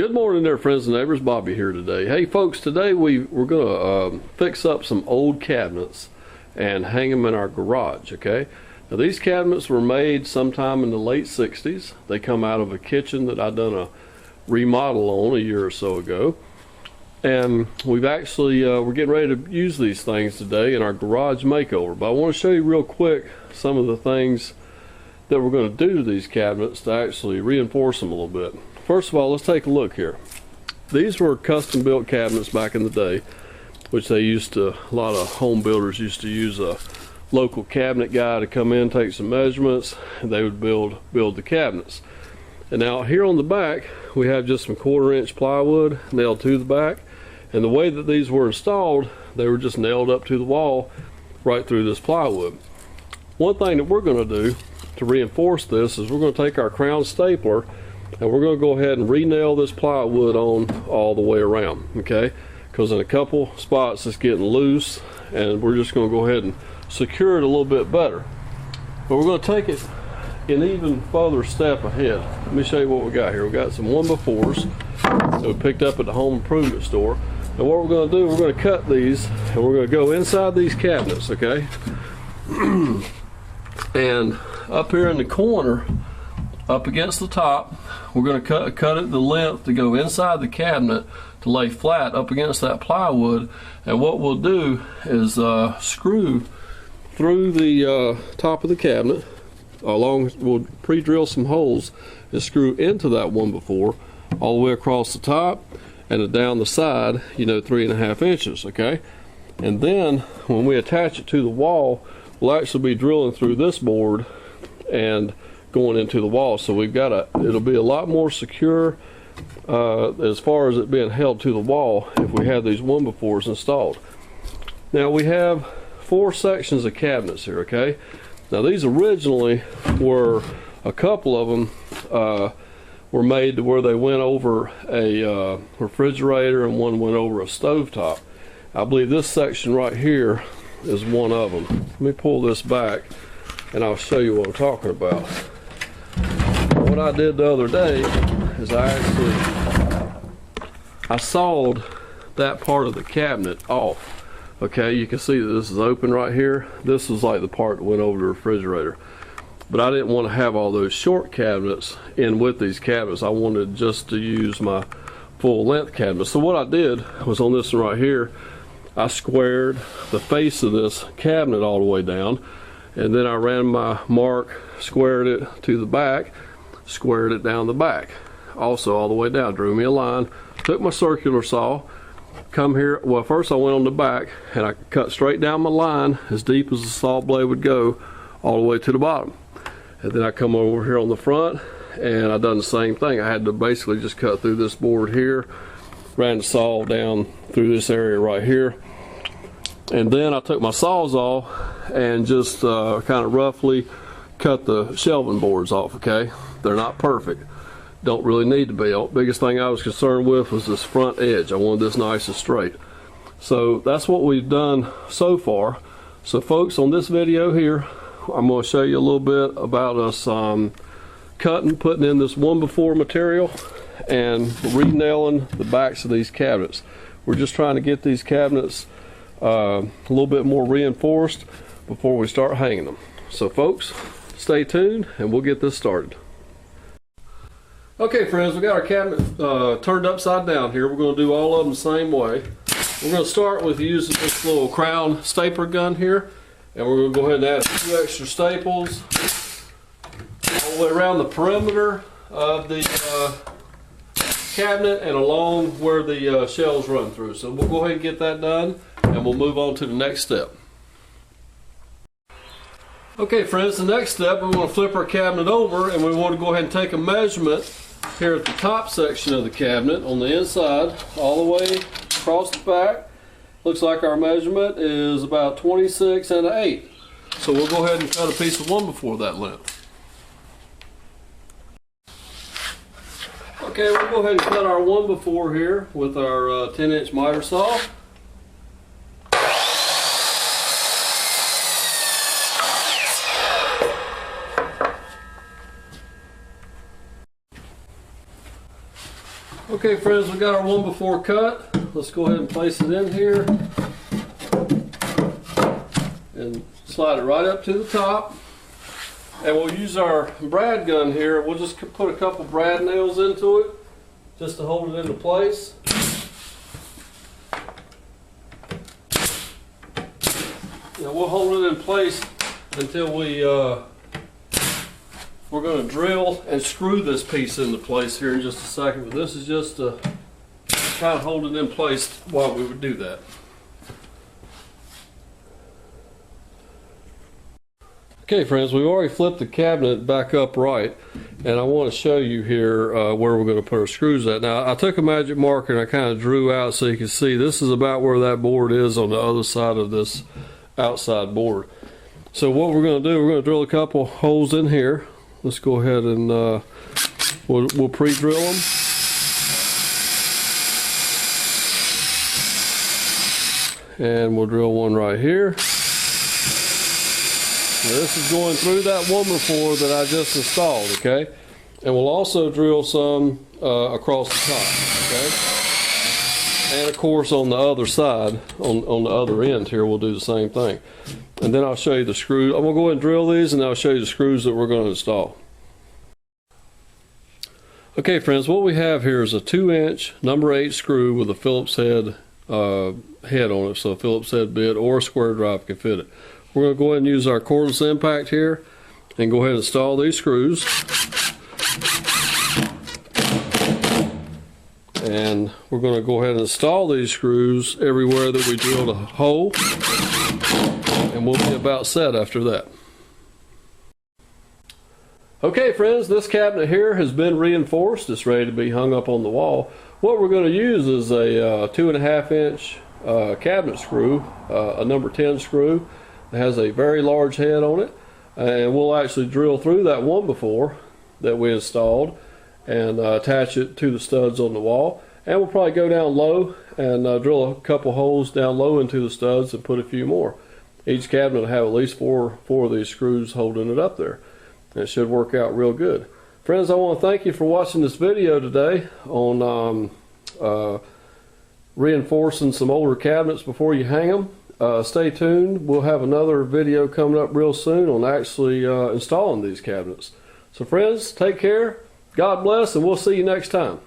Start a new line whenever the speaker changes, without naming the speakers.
Good morning there, friends and neighbors. Bobby here today. Hey folks, today we're going to fix up some old cabinets and hang them in our garage, okay? Now these cabinets were made sometime in the late 60s. They come out of a kitchen that I done a remodel on a year or so ago. And we've actually, we're getting ready to use these things today in our garage makeover. But I want to show you real quick some of the things that we're going to do to these cabinets to actually reinforce them a little bit. First of all, let's take a look here. These were custom built cabinets back in the day, which they used to, a lot of home builders used to use a local cabinet guy to come in, take some measurements, and they would build the cabinets. And now here on the back, we have just some 1/4-inch plywood nailed to the back. And the way that these were installed, they were just nailed up to the wall right through this plywood. One thing that we're going to do to reinforce this is we're going to take our crown stapler and we're going to go ahead and re-nail this plywood on all the way around, okay? Because in a couple spots it's getting loose, and we're just going to go ahead and secure it a little bit better. But we're going to take it an even further step ahead. Let me show you what we got here. We got some 1x4s that we picked up at the home improvement store. And what we're going to do, we're going to cut these and we're going to go inside these cabinets, okay? And up here in the corner, up against the top, we're going to cut it the length to go inside the cabinet to lay flat up against that plywood. And what we'll do is screw through the top of the cabinet we'll pre-drill some holes and screw into that 1x4 all the way across the top and down the side, 3.5 inches, okay? And then when we attach it to the wall, we'll actually be drilling through this board and going into the wall. So we've got it'll be a lot more secure as far as it being held to the wall if we have these 1x4s installed. Now we have 4 sections of cabinets here, okay? Now these originally were, a couple of them were made to where they went over a refrigerator and one went over a stovetop. I believe this section right here is one of them. Let me pull this back and I'll show you what I'm talking about. What I did the other day is I sawed that part of the cabinet off. Okay, you can see that this is open right here. This is like the part that went over the refrigerator. But I didn't want to have all those short cabinets in with these cabinets. I wanted just to use my full length cabinet. So what I did was on this one right here, I squared the face of this cabinet all the way down, and then I ran my mark, squared it to the back, squared it down the back, also all the way down. Drew me a line, took my circular saw, come here. Well, first I went on the back and I cut straight down my line as deep as the saw blade would go all the way to the bottom. And then I come over here on the front and I done the same thing. I had to basically just cut through this board here, ran the saw down through this area right here, and then I took my sawzall and just kind of roughly cut the shelving boards off, okay? They're not perfect. Don't really need to be. The biggest thing I was concerned with was this front edge. I wanted this nice and straight. So that's what we've done so far. So folks, on this video here, I'm going to show you a little bit about us putting in this 1x4 material and re-nailing the backs of these cabinets. We're just trying to get these cabinets a little bit more reinforced before we start hanging them. So folks, stay tuned and we'll get this started. Okay friends, we got our cabinet turned upside down here. We're going to do all of them the same way. We're going to start with using this little crown stapler gun here, and we're going to go ahead and add 2 extra staples all the way around the perimeter of the cabinet and along where the shelves run through. So we'll go ahead and get that done and we'll move on to the next step. Okay friends, the next step, we're going to flip our cabinet over and we want to go ahead and take a measurement here at the top section of the cabinet on the inside all the way across the back. Looks like our measurement is about 26 1/8. So we'll go ahead and cut a piece of 1x4 that length. Okay, we'll go ahead and cut our 1x4 here with our 10-inch miter saw. Okay friends, we got our 1x4 cut. Let's go ahead and place it in here and slide it right up to the top. And we'll use our brad gun here. We'll just put a couple brad nails into it just to hold it into place. Now we'll hold it in place until we're going to drill and screw this piece into place here in just a second. But this is just to kind of hold it in place while we would do that. Okay friends, we've already flipped the cabinet back upright, and I want to show you here where we're going to put our screws at. Now I took a magic marker and I kind of drew out so you can see this is about where that board is on the other side of this outside board. So what we're going to do, we're going to drill a couple holes in here. Let's go ahead and we'll pre-drill them. And we'll drill one right here. Now this is going through that 1x4 that I just installed, okay? And we'll also drill some across the top, okay? And of course on the other side, on the other end here, we'll do the same thing. And then I'll show you the screws. I'm going to go ahead and drill these, and I'll show you the screws that we're going to install. Okay friends, what we have here is a 2-inch number 8 screw with a Phillips head on it, so a Phillips head bit or a square drive can fit it. We're going to go ahead and use our cordless impact here and go ahead and install these screws. And we're going to go ahead and install these screws everywhere that we drilled a hole, and we'll be about set after that. Okay friends, this cabinet here has been reinforced. It's ready to be hung up on the wall. What we're going to use is a 2.5-inch cabinet screw, a number 10 screw. It has a very large head on it, and we'll actually drill through that 1x4 that we installed and attach it to the studs on the wall. And we'll probably go down low and drill a couple holes down low into the studs and put a few more. Each cabinet will have at least four of these screws holding it up there. And it should work out real good. Friends, I want to thank you for watching this video today on reinforcing some older cabinets before you hang them. Stay tuned. We'll have another video coming up real soon on actually installing these cabinets. So friends, take care, God bless, and we'll see you next time.